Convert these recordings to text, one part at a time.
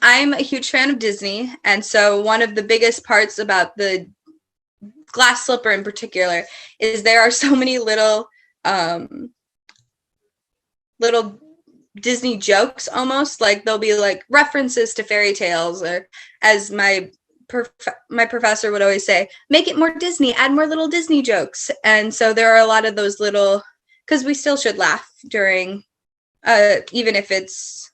I'm a huge fan of Disney, and so one of the biggest parts about the glass slipper in particular is there are so many little Disney jokes almost, like there'll be like references to fairy tales, or as my professor would always say, make it more Disney, add more little Disney jokes. And so there are a lot of those little, because we still should laugh during, even if it's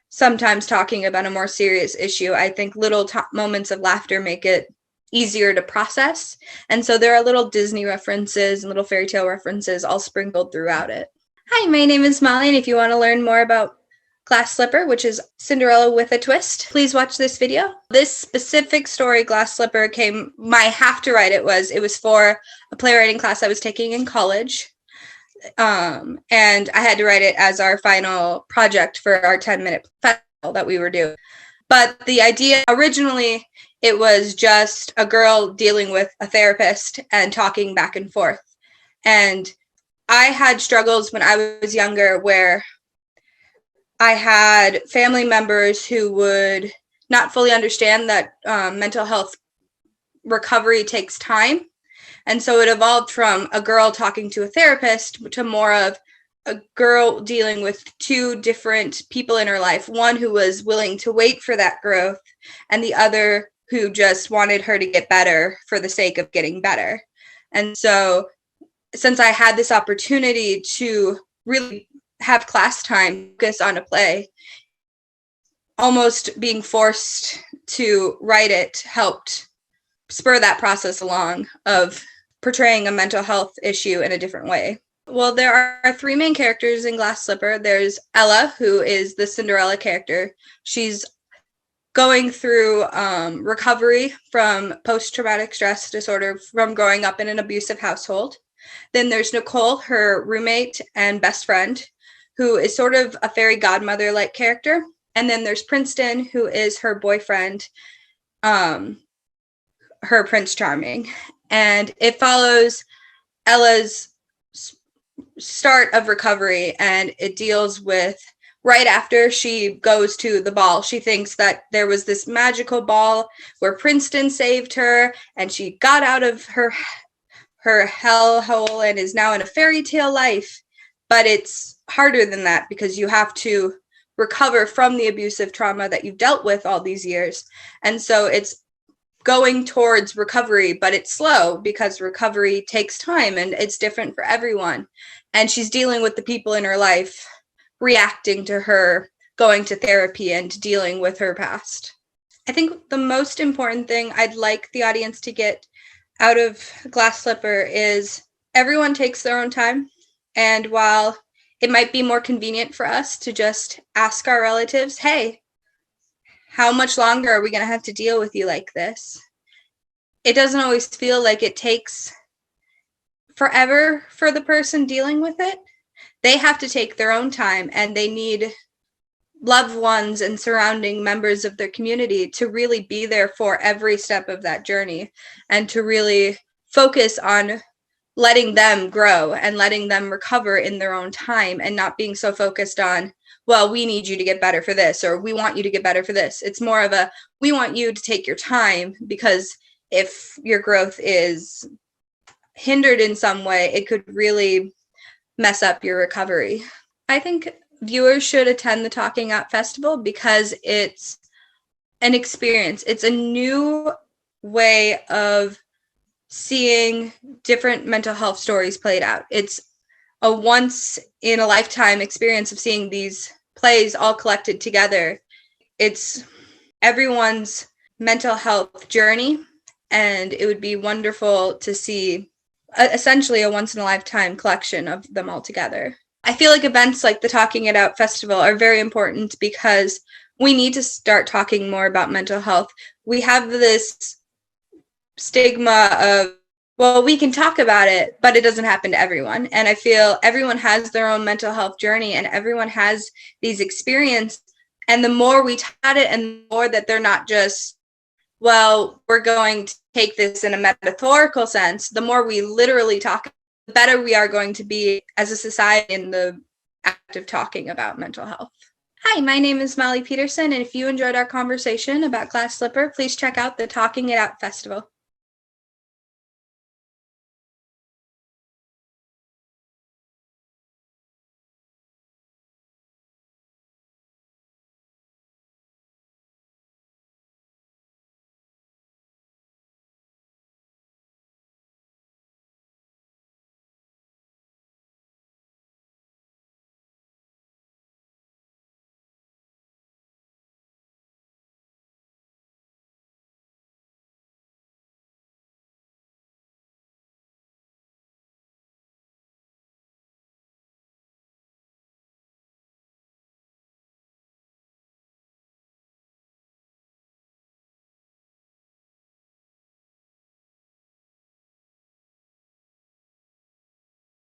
sometimes talking about a more serious issue. I think little moments of laughter make it easier to process. And so there are little Disney references and little fairy tale references all sprinkled throughout it. Hi, my name is Molly, and if you want to learn more about Glass Slipper, which is Cinderella with a twist, please watch this video. This specific story, Glass Slipper, my have to write it was for a playwriting class I was taking in college. And I had to write it as our final project for our 10-minute festival that we were doing. But the idea, originally, it was just a girl dealing with a therapist and talking back and forth. And I had struggles when I was younger where I had family members who would not fully understand that mental health recovery takes time. And so it evolved from a girl talking to a therapist to more of a girl dealing with two different people in her life, one who was willing to wait for that growth and the other who just wanted her to get better for the sake of getting better. And so since I had this opportunity to really have class time focus on a play, almost being forced to write it helped spur that process along of portraying a mental health issue in a different way. Well, there are three main characters in Glass Slipper. There's Ella, who is the Cinderella character. She's going through recovery from post-traumatic stress disorder from growing up in an abusive household. Then there's Nicole, her roommate and best friend, who is sort of a fairy godmother-like character. And then there's Princeton, who is her boyfriend, her Prince Charming. And it follows Ella's start of recovery, and it deals with right after she goes to the ball. She thinks that there was this magical ball where Princeton saved her, and she got out of her hellhole and is now in a fairy tale life. But it's harder than that because you have to recover from the abusive trauma that you've dealt with all these years. And so it's going towards recovery, but it's slow because recovery takes time and it's different for everyone. And she's dealing with the people in her life reacting to her going to therapy and dealing with her past. I think the most important thing I'd like the audience to get out of Glass Slipper is everyone takes their own time. And while it might be more convenient for us to just ask our relatives, hey, how much longer are we going to have to deal with you like this? It doesn't always feel like it takes forever for the person dealing with it. They have to take their own time, and they need loved ones and surrounding members of their community to really be there for every step of that journey and to really focus on letting them grow and letting them recover in their own time and not being so focused on, well, we need you to get better for this, or we want you to get better for this. It's more of a, we want you to take your time, because if your growth is hindered in some way, it could really mess up your recovery. I think viewers should attend the Talking Out Festival because it's an experience. It's a new way of seeing different mental health stories played out. It's a once in a lifetime experience of seeing these plays all collected together. It's everyone's mental health journey, and it would be wonderful to see essentially a once in a lifetime collection of them all together. I feel like events like the Talking It Out Festival are very important because we need to start talking more about mental health. We have this stigma of, well, we can talk about it, but it doesn't happen to everyone. And I feel everyone has their own mental health journey and everyone has these experiences. And the more we talk about it and the more that they're not just, well, we're going to take this in a metaphorical sense, the more we literally talk, the better we are going to be as a society in the act of talking about mental health. Hi, my name is Molly Peterson, and if you enjoyed our conversation about Glass Slipper, please check out the Talking It Out Festival.